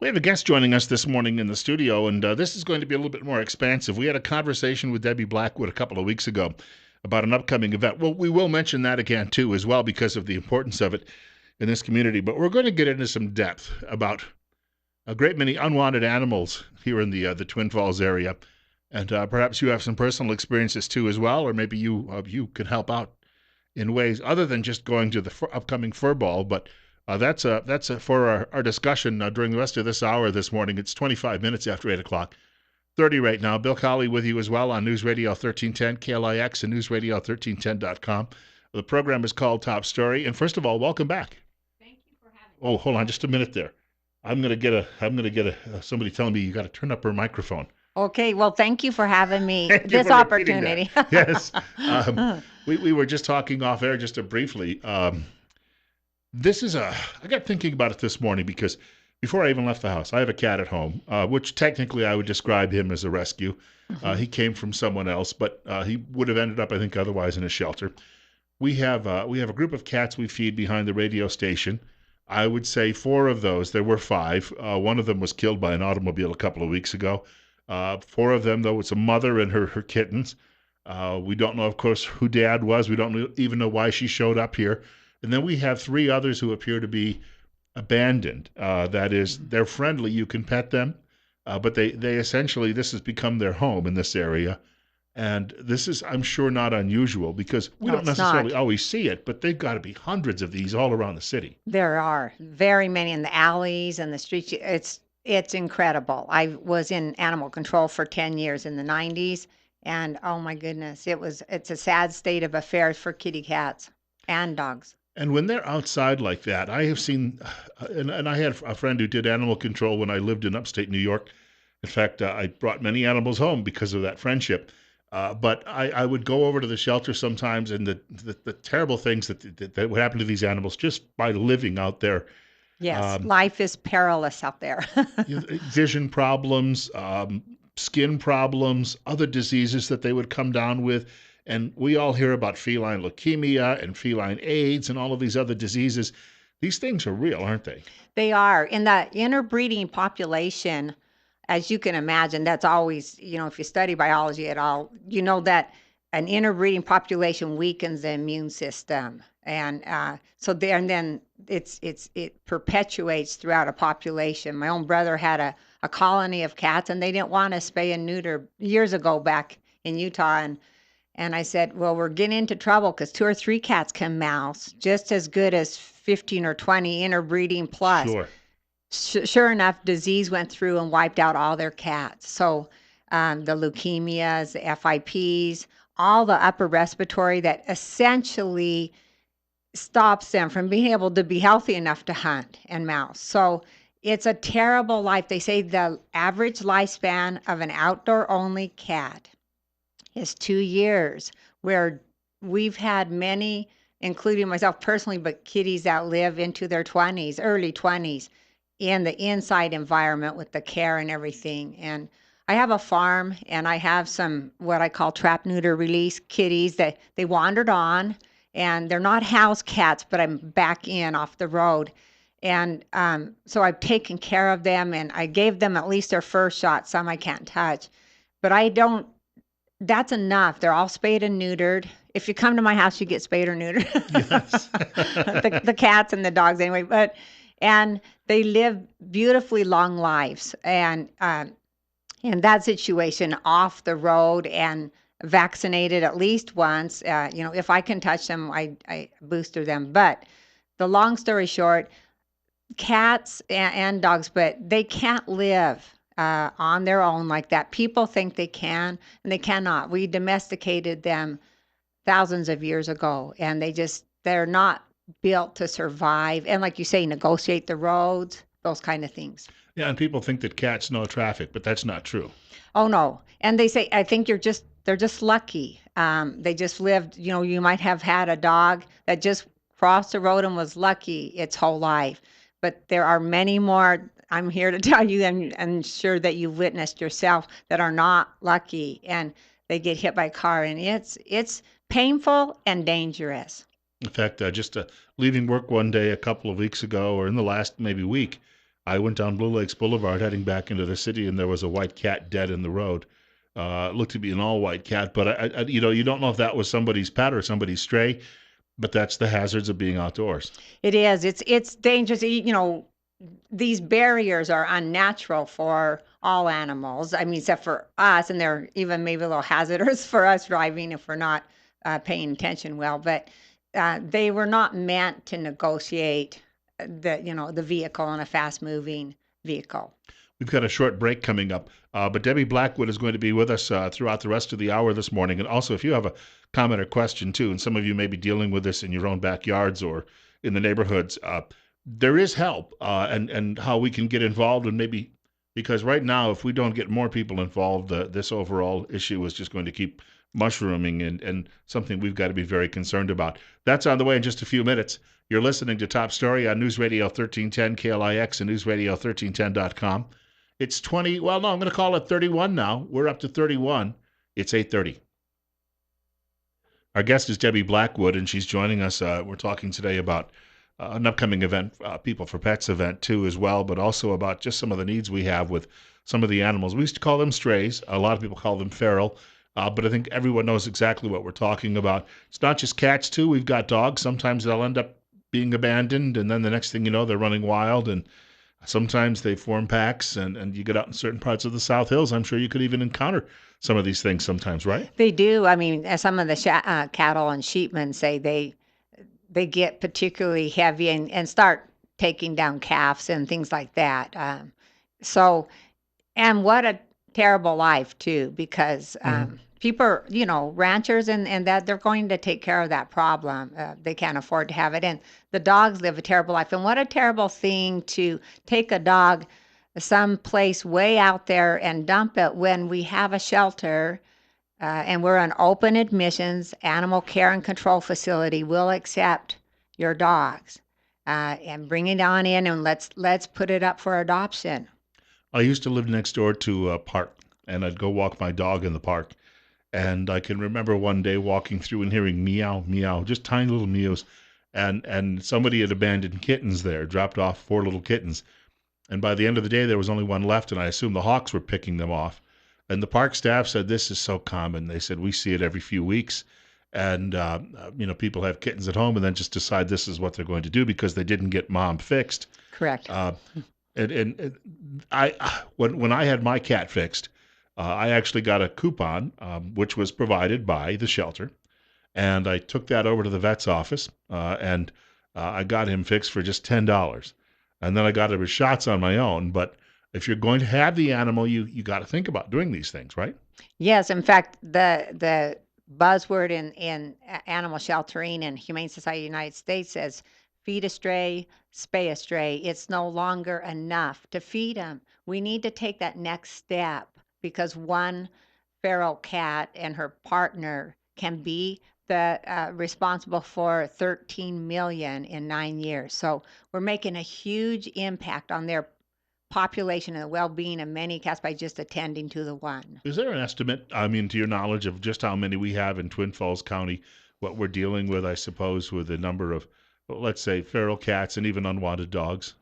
We have a guest joining us this morning in the studio, and this is going to be a little bit more expansive. We had a conversation with Debbie Blackwood a couple of weeks ago about an upcoming event. Well, we will mention that again, too, as well, because of the importance of it in this community. But we're going to get into some depth about a great many unwanted animals here in the Twin Falls area. And perhaps you have some personal experiences, too, as well, or maybe you can help out in ways other than just going to the upcoming fur ball. But that's for our discussion during the rest of this hour this morning. It's 25 minutes after 8 o'clock. 30 right now. Bill Colley with you as well on News Radio 1310, KLIX, and newsradio1310.com. The program is called Top Story. And first of all, welcome back. Thank you for having me. Oh, hold on just a minute there. I'm gonna get somebody telling me you got to turn up her microphone. Okay, well, thank you for having me Thank you this for repeating that. opportunity. Yes. We were just talking off air just briefly. I got thinking about it this morning because before I even left the house, I have a cat at home, which technically I would describe him as a rescue. He came from someone else, but he would have ended up, I think, otherwise in a shelter. We have a group of cats we feed behind the radio station. I would say four of those. There were five. One of them was killed by an automobile a couple of weeks ago. Four of them, though, it's a mother and her kittens. We don't know, of course, who Dad was. We don't even know why she showed up here. And then we have three others who appear to be abandoned. That is, they're friendly. You can pet them, but they essentially, this has become their home in this area. And this is, I'm sure, not unusual because we No, don't it's necessarily not. always see it, but they've got to be hundreds of these all around the city. There are very many in the alleys and the streets. It's incredible. I was in animal control for 10 years in the 90s, and oh my goodness, it's a sad state of affairs for kitty cats and dogs. And when they're outside like that, I have seen, and I had a friend who did animal control when I lived in upstate New York. In fact, I brought many animals home because of that friendship. But I would go over to the shelter sometimes, and the terrible things that would happen to these animals just by living out there. Yes, Um, life is perilous out there. Vision problems, skin problems, other diseases that they would come down with. And we all hear about feline leukemia and feline AIDS and all of these other diseases. These things are real, aren't they? They are. In the interbreeding population, as you can imagine, that's always, if you study biology at all, you know that an interbreeding population weakens the immune system. And so there, and then it perpetuates throughout a population. My own brother had a colony of cats, and they didn't want to spay and neuter years ago back in Utah. And I said, well, we're getting into trouble because two or three cats can mouse just as good as 15 or 20 interbreeding plus. Sure. Sure enough, disease went through and wiped out all their cats. So the leukemias, the FIPs, all the upper respiratory that essentially stops them from being able to be healthy enough to hunt and mouse. So it's a terrible life. They say the average lifespan of an outdoor only cat is 2 years, where we've had many, including myself personally, but kitties that live into their 20s, early 20s, in the inside environment with the care and everything. And I have a farm, and I have some what I call trap, neuter, release kitties that they wandered on, and they're not house cats, but I'm back in off the road. And so I've taken care of them, and I gave them at least their first shot. Some I can't touch, but I don't that's enough. They're all spayed and neutered. If you come to my house, you get spayed or neutered. Yes. The cats and the dogs anyway. And they live beautifully long lives. And in that situation, off the road and vaccinated at least once, if I can touch them, I booster them. But the long story short, cats and dogs, but they can't live on their own like that. People think they can, and they cannot. We domesticated them thousands of years ago, and they're not built to survive. And like you say, negotiate the roads, those kind of things. Yeah, and people think that cats know traffic, but that's not true. Oh no. And they say, I think they're just lucky. They just lived, you might have had a dog that just crossed the road and was lucky its whole life. But there are many more, I'm here to tell you, and I'm sure that you've witnessed yourself, that are not lucky and they get hit by a car, and it's painful and dangerous. In fact, just leaving work one day a couple of weeks ago, or in the last maybe week, I went down Blue Lakes Boulevard heading back into the city, and there was a white cat dead in the road. It looked to be an all-white cat, but you don't know if that was somebody's pet or somebody's stray. But that's the hazards of being outdoors. It is. It's dangerous. These barriers are unnatural for all animals. I mean, except for us, and they're even maybe a little hazardous for us driving if we're not paying attention well. But they were not meant to negotiate the vehicle in a fast moving vehicle. We've got a short break coming up, but Debbie Blackwood is going to be with us throughout the rest of the hour this morning. And also, if you have a comment or question too, and some of you may be dealing with this in your own backyards or in the neighborhoods, there is help and how we can get involved and maybe because right now, if we don't get more people involved, this overall issue is just going to keep mushrooming and something we've got to be very concerned about. That's on the way in just a few minutes. You're listening to Top Story on News Radio 1310 KLIX and newsradio1310.com. It's 20, well, no, I'm going to call it 31 now. We're up to 31. It's 8:30. Our guest is Debbie Blackwood, and she's joining us. We're talking today about an upcoming event, People for Pets event too, as well, but also about just some of the needs we have with some of the animals. We used to call them strays. A lot of people call them feral, but I think everyone knows exactly what we're talking about. It's not just cats too. We've got dogs. Sometimes they'll end up being abandoned, and then the next thing you know, they're running wild, and sometimes they form packs, and you get out in certain parts of the South Hills. I'm sure you could even encounter some of these things sometimes, right? They do. I mean, as some of the cattle and sheepmen say, they get particularly heavy and start taking down calves and things like that. So, and what a terrible life too, because people, ranchers and that they're going to take care of that problem. They can't afford to have it, and the dogs live a terrible life. And what a terrible thing to take a dog someplace way out there and dump it when we have a shelter. And we're an open admissions animal care and control facility. We'll accept your dogs and bring it on in, and let's put it up for adoption. I used to live next door to a park, and I'd go walk my dog in the park. And I can remember one day walking through and hearing meow, meow, just tiny little meows. And somebody had abandoned kittens there, dropped off 4 little kittens. And by the end of the day, there was only one left, and I assume the hawks were picking them off. And the park staff said, this is so common. They said, we see it every few weeks. And, people have kittens at home and then just decide this is what they're going to do because they didn't get mom fixed. Correct. And when I had my cat fixed, I actually got a coupon, which was provided by the shelter. And I took that over to the vet's office, and I got him fixed for just $10. And then I got his shots on my own. But if you're going to have the animal, you got to think about doing these things, right? Yes, in fact, the buzzword in animal sheltering and Humane Society of the United States says feed a stray, spay a stray. It's no longer enough to feed them. We need to take that next step because one feral cat and her partner can be responsible for 13 million in 9 years. So we're making a huge impact on their population and the well-being of many cats by just attending to the one. Is there an estimate, I mean, to your knowledge of just how many we have in Twin Falls County, what we're dealing with, I suppose, with the number of, well, let's say, feral cats and even unwanted dogs?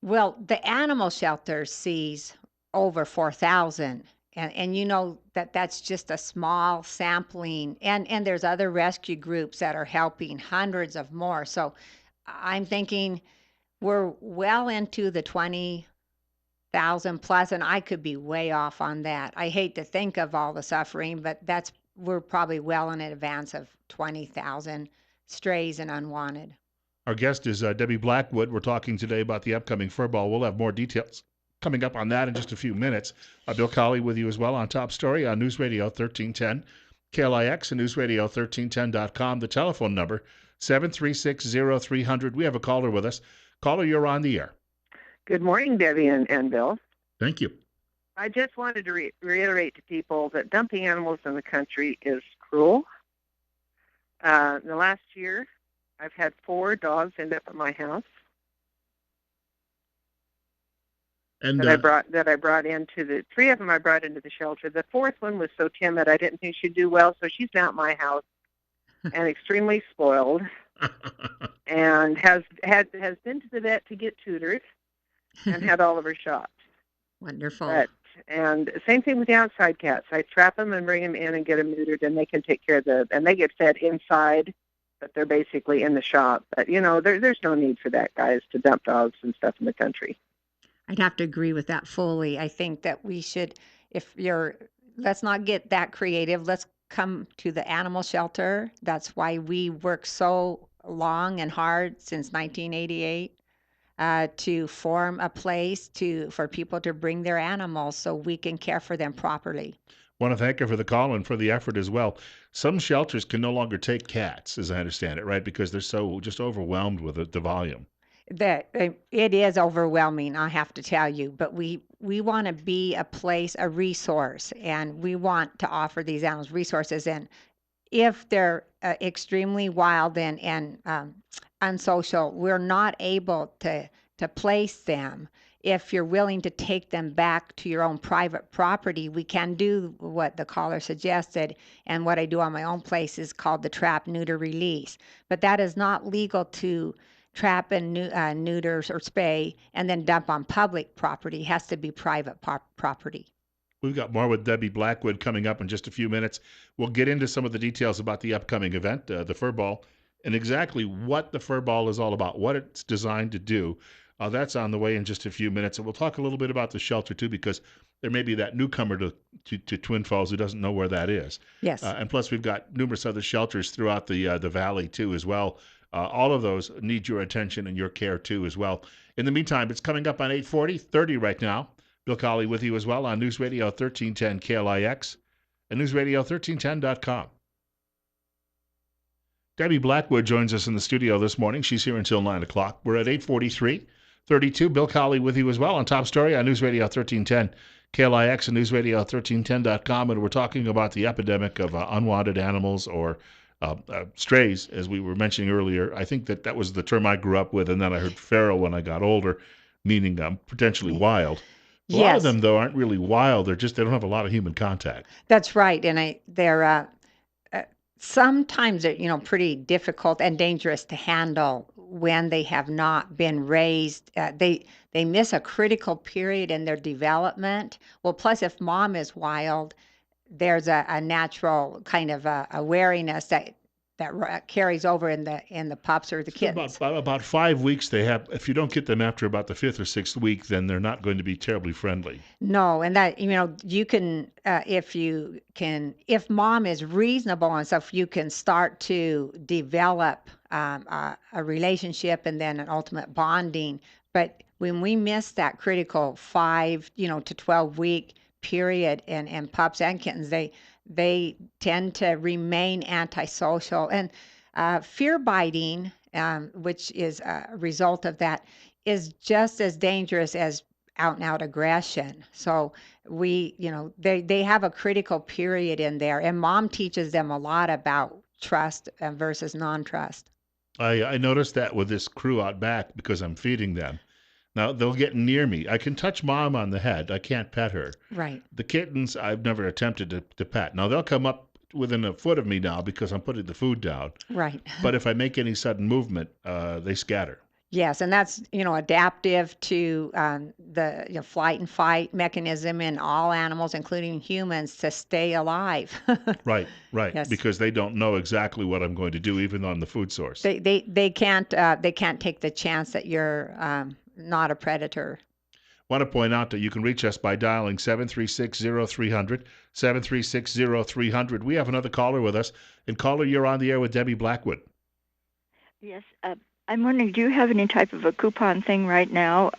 Well, the animal shelter sees over 4,000. And you know that's just a small sampling. And there's other rescue groups that are helping hundreds of more. So I'm thinking we're well into the 20,000 plus, and I could be way off on that. I hate to think of all the suffering, but we're probably well in advance of 20,000 strays and unwanted. Our guest is Debbie Blackwood. We're talking today about the upcoming fur ball. We'll have more details coming up on that in just a few minutes. Bill Colley with you as well on Top Story on News Radio 1310, KLIX and newsradio1310.com. The telephone number, 736-0300. We have a caller with us. Caller, you're on the air. Good morning, Debbie and Bill. Thank you. I just wanted to reiterate to people that dumping animals in the country is cruel. In the last year, I've had 4 dogs end up at my house. And that I brought into the 3 of them I brought into the shelter. The 4th one was so timid I didn't think she'd do well, so she's now at my house and extremely spoiled, and has been to the vet to get tutored. and had all of her shots. Wonderful. But and same thing with the outside cats. I trap them and bring them in and get them neutered, and they can take care of and they get fed inside, but they're basically in the shop. But there's no need for that, guys, to dump dogs and stuff in the country. I'd have to agree with that fully. I think that we should, if you're, let's not get that creative. Let's come to the animal shelter. That's why we work so long and hard since 1988 to form a place for people to bring their animals so we can care for them properly. Want to thank her for the call and for the effort as well. Some shelters can no longer take cats, as I understand it, right? Because they're so just overwhelmed with the volume. That it is overwhelming, I have to tell you, but we want to be a place, a resource, and we want to offer these animals resources. And if they're extremely wild and unsocial, we're not able to place them. If you're willing to take them back to your own private property, we can do what the caller suggested, and what I do on my own place is called the trap, neuter, release. But that is not legal to trap and neuter or spay and then dump on public property. It has to be private property. We've got more with Debbie Blackwood coming up in just a few minutes. We'll get into some of the details about the upcoming event, the Fur Ball, and exactly what the Fur Ball is all about, what it's designed to do. That's on the way in just a few minutes. And we'll talk a little bit about the shelter, too, because there may be that newcomer to Twin Falls who doesn't know where that is. Yes. And plus, we've got numerous other shelters throughout the valley, too, as well. All of those need your attention and your care, too, as well. In the meantime, it's coming up on 8:30 right now. Bill Colley with you as well on News Radio 1310 KLIX and newsradio1310.com. Debbie Blackwood joins us in the studio this morning. She's here until 9 o'clock. We're at 8:43:32. Bill Colley with you as well on Top Story on News Radio 1310 KLIX and newsradio1310.com. And we're talking about the epidemic of unwanted animals or strays, as we were mentioning earlier. I think that was the term I grew up with, and then I heard feral when I got older, meaning potentially wild. A lot of them, though, aren't really wild. They don't have a lot of human contact. That's right. And they're sometimes they're, pretty difficult and dangerous to handle when they have not been raised. They miss a critical period in their development. Well, plus if mom is wild, there's a natural kind of a wariness that carries over in the pups or the kittens. About 5 weeks they have. If you don't get them after about the 5th or 6th week, then they're not going to be terribly friendly. No, and that you can if mom is reasonable and stuff, you can start to develop a relationship and then an ultimate bonding. But when we miss that critical 5 to 12 week period and pups and kittens, they tend to remain antisocial, and fear biting, which is a result of that, is just as dangerous as out and out aggression. So they have a critical period in there, and mom teaches them a lot about trust versus non-trust. I noticed that with this crew out back because I'm feeding them. Now, they'll get near me. I can touch mom on the head. I can't pet her. Right. The kittens, I've never attempted to pet. Now, they'll come up within a foot of me now because I'm putting the food down. Right. But if I make any sudden movement, they scatter. Yes, and that's adaptive to the flight and fight mechanism in all animals, including humans, to stay alive. Right. Yes. Because they don't know exactly what I'm going to do, even on the food source. They can't take the chance that you're not a predator. Want to point out that you can reach us by dialing 736-0300, 736-0300. We have another caller with us. And caller, you're on the air with Debbie Blackwood. Yes, I'm wondering, do you have any type of a coupon thing right now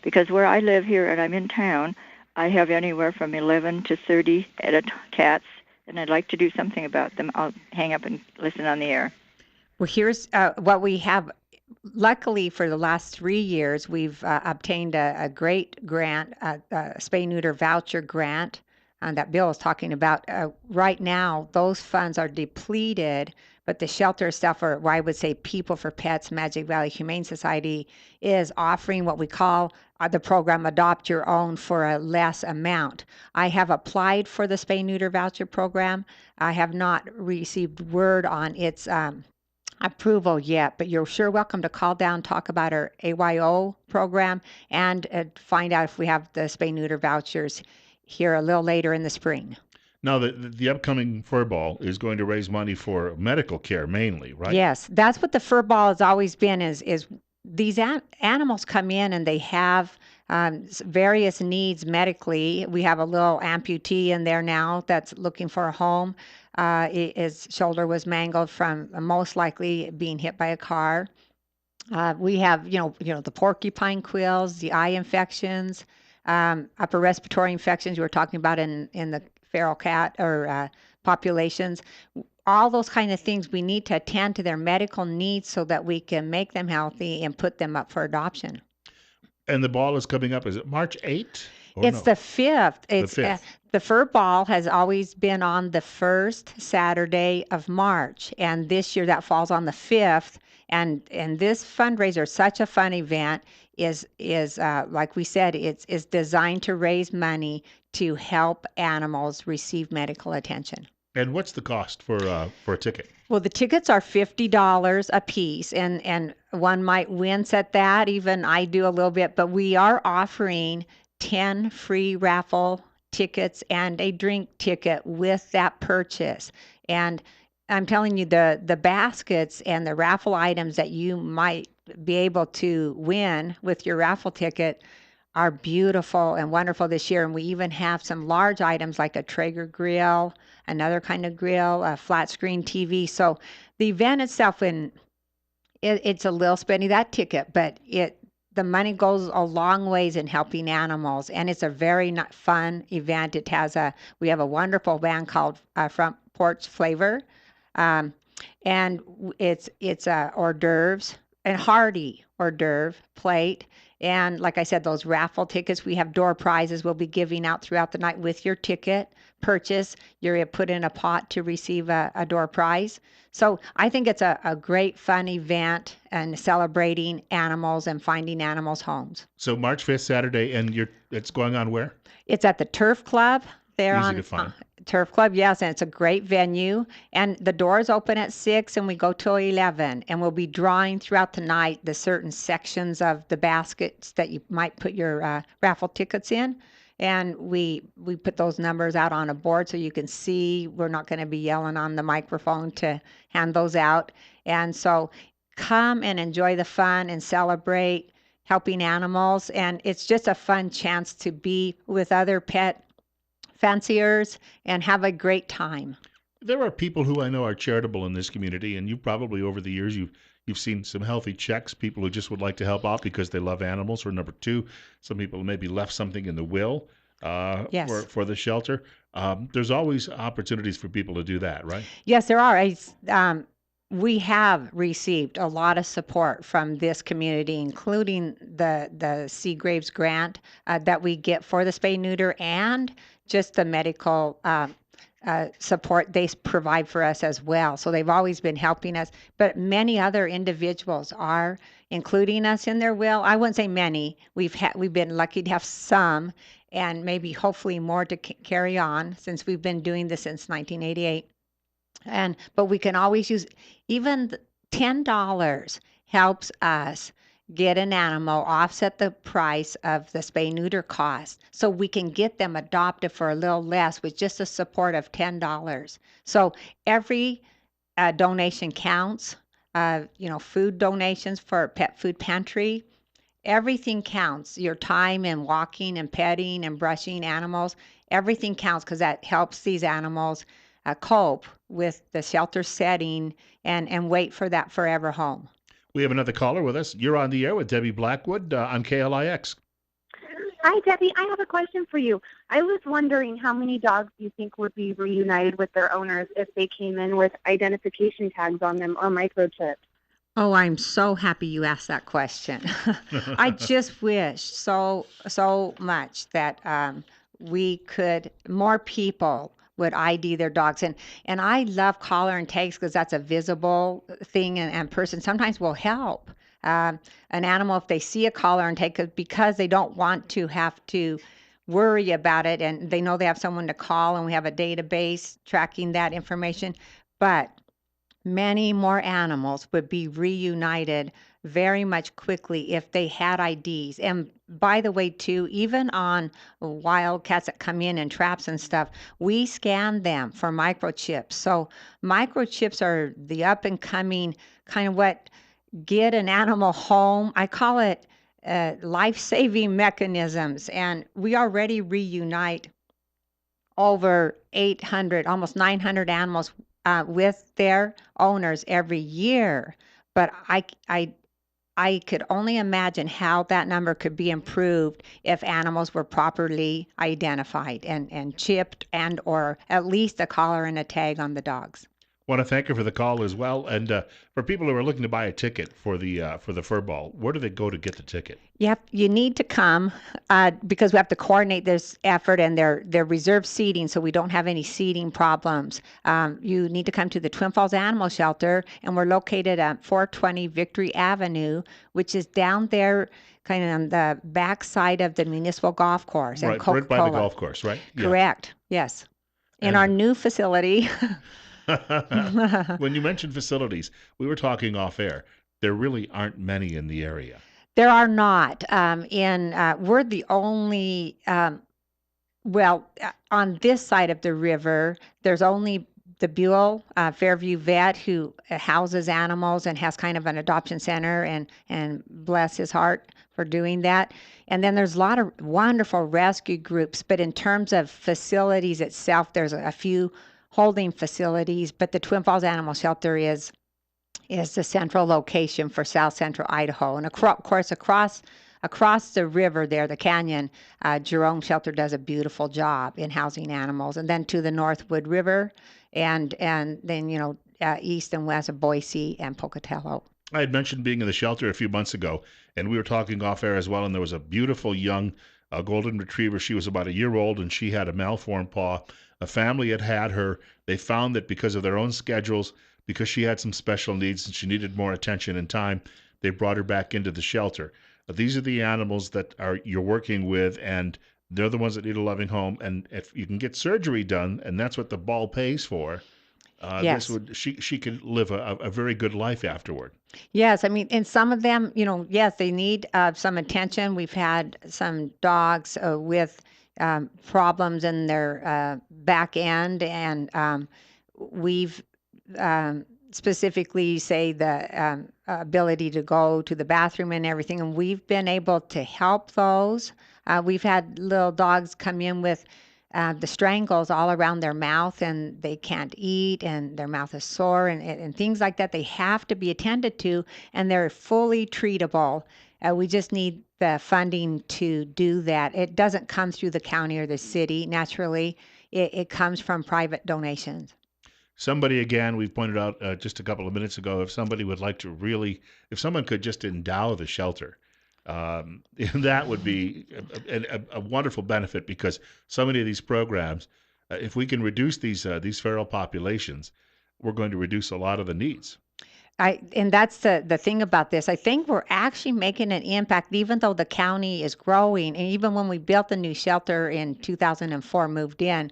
because where I live here and I'm in town, I have anywhere from 11 to 30 cats, and I'd like to do something about them. I'll hang up and listen on the air. Well, here's what we have. Luckily, for the last 3 years, we've obtained a great grant, a spay-neuter voucher grant that Bill is talking about. Right now, those funds are depleted, but the shelter stuff, or I would say People for Pets, Magic Valley Humane Society, is offering what we call the program Adopt Your Own for a less amount. I have applied for the spay-neuter voucher program. I have not received word on its approval yet, but you're sure welcome to call down, talk about our AYO program, and find out if we have the spay neuter vouchers here a little later in the spring. Now, the upcoming fur ball is going to raise money for medical care mainly, right? Yes, that's what the fur ball has always been. Is these animals come in and they have various needs medically. We have a little amputee in there now that's looking for a home. His shoulder was mangled from most likely being hit by a car. We have, the porcupine quills, the eye infections, upper respiratory infections you were talking about in the feral cat or populations. All those kind of things we need to attend to their medical needs so that we can make them healthy and put them up for adoption. And the ball is coming up. Is it March 8th? It's the 5th. The It's 5th. the fur ball has always been on the first Saturday of March, and this year that falls on the 5th. And this fundraiser, such a fun event, is like we said, it's designed to raise money to help animals receive medical attention. And what's the cost for a ticket? Well, the tickets are $50 a piece, and one might wince at that. Even I do a little bit, but we are offering 10 free raffle tickets and a drink ticket with that purchase. And I'm telling you, the baskets and the raffle items that you might be able to win with your raffle ticket are beautiful and wonderful this year. And we even have some large items like a Traeger grill, another kind of grill, a flat screen TV. So the event itself, it's a little spendy, that ticket, but the money goes a long ways in helping animals, and it's a very fun event. We have a wonderful band called Front Porch Flavor, and it's hors d'oeuvres and hearty hors d'oeuvre plate. And like I said, those raffle tickets, we have door prizes we'll be giving out throughout the night with your ticket purchase. You're put in a pot to receive a door prize. So I think it's a great fun event and celebrating animals and finding animals homes. So March 5th, Saturday, and it's going on where? It's at the Turf Club. They're Easy on to find. Turf Club, yes, and it's a great venue. And the doors open at 6 and we go till 11. And we'll be drawing throughout the night the certain sections of the baskets that you might put your raffle tickets in. And we put those numbers out on a board so you can see. We're not going to be yelling on the microphone to hand those out. And so come and enjoy the fun and celebrate helping animals. And it's just a fun chance to be with other pet fanciers and have a great time. There are people who I know are charitable in this community, and you probably over the years you've seen some healthy checks. People who just would like to help out because they love animals. Or number two, some people maybe left something in the will Yes. for the shelter. There's always opportunities for people to do that, right? Yes, there are. We have received a lot of support from this community, including the Seagraves grant that we get for the spay neuter and just the medical support they provide for us as well. So they've always been helping us, but many other individuals are including us in their will. I wouldn't say many. We've been lucky to have some, and maybe hopefully more to carry on since we've been doing this since 1988. But we can always use even $10 helps us get an animal, offset the price of the spay neuter cost, so we can get them adopted for a little less with just the support of $10. So every donation counts. Food donations for pet food pantry. Everything counts. Your time in walking and petting and brushing animals, everything counts because that helps these animals cope with the shelter setting and wait for that forever home. We have another caller with us. You're on the air with Debbie Blackwood on KLIX. Hi, Debbie. I have a question for you. I was wondering how many dogs you think would be reunited with their owners if they came in with identification tags on them or microchips. Oh, I'm so happy you asked that question. I just wish so much that more people would ID their dogs. And I love collar and tags because that's a visible thing and person sometimes will help an animal if they see a collar and tag because they don't want to have to worry about it and they know they have someone to call and we have a database tracking that information. But many more animals would be reunited very much quickly if they had IDs. And by the way, too, even on wild cats that come in traps and stuff, we scan them for microchips. So microchips are the up and coming kind of what get an animal home. I call it life-saving mechanisms. And we already reunite over 800, almost 900 animals with their owners every year. But I could only imagine how that number could be improved if animals were properly identified and chipped and or at least a collar and a tag on the dogs. Want to thank her for the call as well. And for people who are looking to buy a ticket for the fur ball, where do they go to get the ticket? You need to come because we have to coordinate this effort, and they're reserved seating, so we don't have any seating problems. You need to come to the Twin Falls Animal Shelter, and we're located at 420 Victory Avenue, which is down there kind of on the back side of the municipal golf course and Right Coca-Cola. by the golf course, right? Yeah. Correct, yes. In And our new facility. when you mentioned facilities, we were talking off air. There really aren't many in the area. There are not. We're the only, on this side of the river, there's only the Buell Fairview Vet who houses animals and has kind of an adoption center, and bless his heart for doing that. And then there's a lot of wonderful rescue groups, but in terms of facilities itself, there's a few holding facilities, but the Twin Falls Animal Shelter is the central location for South Central Idaho. And of course, across the river there, the canyon, Jerome Shelter does a beautiful job in housing animals. And then to the north, Wood River, and then, east and west of Boise and Pocatello. I had mentioned being in the shelter a few months ago, and we were talking off air as well, and there was a beautiful young golden retriever. She was about a year old, and she had a malformed paw. A family had her. They found that because of their own schedules, because she had some special needs and she needed more attention and time, they brought her back into the shelter. These are the animals that you're working with, and they're the ones that need a loving home. And if you can get surgery done, and that's what the ball pays for, Yes. she could live a very good life afterward. Yes, I mean, and some of them, yes, they need some attention. We've had some dogs with problems in their back end, and we've specifically say the ability to go to the bathroom and everything, and we've been able to help those. We've had little dogs come in with the strangles all around their mouth, and they can't eat, and their mouth is sore, and things like that. They have to be attended to, and they're fully treatable. We just need the funding to do that. It doesn't come through the county or the city. Naturally, it comes from private donations. Somebody, again, we've pointed out just a couple of minutes ago, if somebody would like to really, if someone could just endow the shelter, that would be a wonderful benefit, because so many of these programs, if we can reduce these feral populations, we're going to reduce a lot of the needs. And that's the thing about this. I think we're actually making an impact, even though the county is growing. And even when we built the new shelter in 2004, moved in,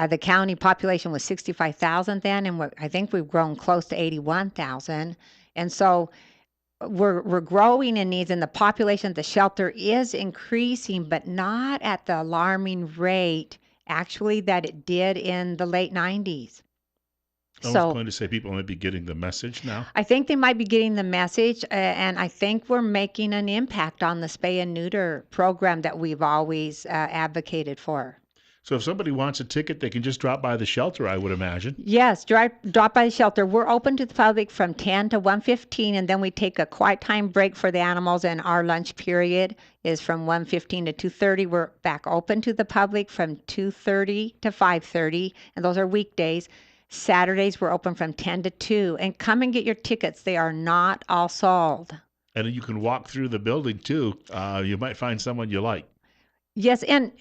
the county population was 65,000 then, and I think we've grown close to 81,000. And so we're growing in needs, and the population of the shelter is increasing, but not at the alarming rate, actually, that it did in the late 90s. I was going to say people might be getting the message now. I think they might be getting the message, and I think we're making an impact on the spay and neuter program that we've always advocated for. So if somebody wants a ticket, they can just drop by the shelter, I would imagine. Yes, drop by the shelter. We're open to the public from 10 to 1:15, and then we take a quiet time break for the animals, and our lunch period is from 1:15 to 2:30. We're back open to the public from 2:30 to 5:30, and those are weekdays. Saturdays, we're open from 10 to 2. And come and get your tickets. They are not all sold. And you can walk through the building, too. You might find someone you like. Yes, and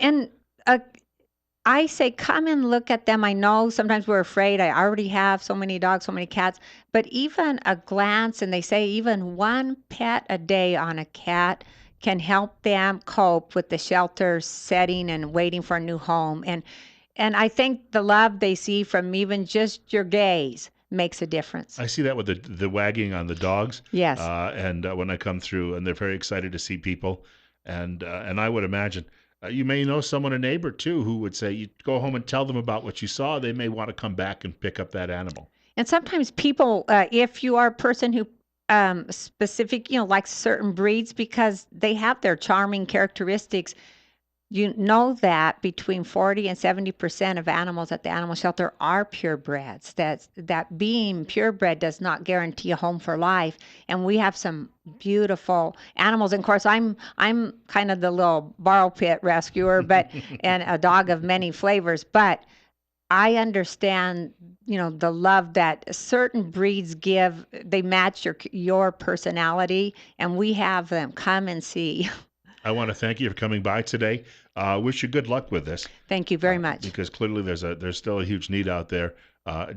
I say, come and look at them. I know sometimes we're afraid. I already have so many dogs, so many cats. But even a glance, and they say even one pet a day on a cat can help them cope with the shelter setting and waiting for a new home. And I think the love they see from even just your gaze makes a difference. I see that with the wagging on the dogs. Yes. And when I come through, and they're very excited to see people, and I would imagine you may know someone, a neighbor too, who would say you go home and tell them about what you saw. They may want to come back and pick up that animal. And sometimes people, if you are a person who specific, likes certain breeds because they have their charming characteristics, you know that between 40 and 70% of animals at the animal shelter are purebreds. That being purebred does not guarantee a home for life. And we have some beautiful animals. And of course, I'm kind of the little borrow pit rescuer, but and a dog of many flavors. But I understand, the love that certain breeds give. They match your personality, and we have them. Come and see. I want to thank you for coming by today. Wish you good luck with this. Thank you very much. Because clearly there's still a huge need out there.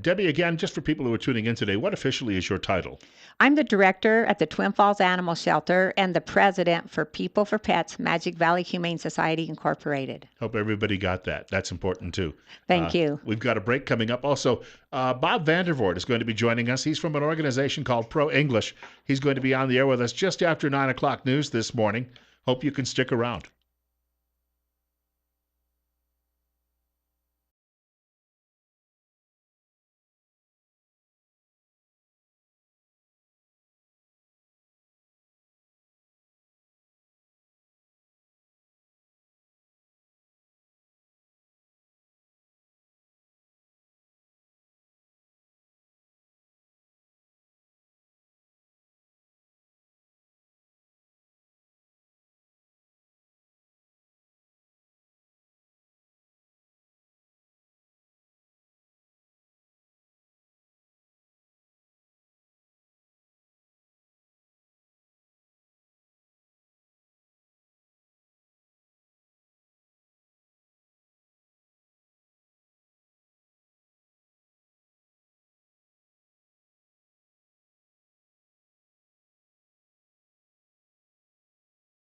Debbie, again, just for people who are tuning in today, what officially is your title? I'm the director at the Twin Falls Animal Shelter and the president for People for Pets, Magic Valley Humane Society, Incorporated. Hope everybody got that. That's important, too. Thank you. We've got a break coming up. Also, Bob Vandervoort is going to be joining us. He's from an organization called Pro English. He's going to be on the air with us just after 9 o'clock news this morning. Hope you can stick around.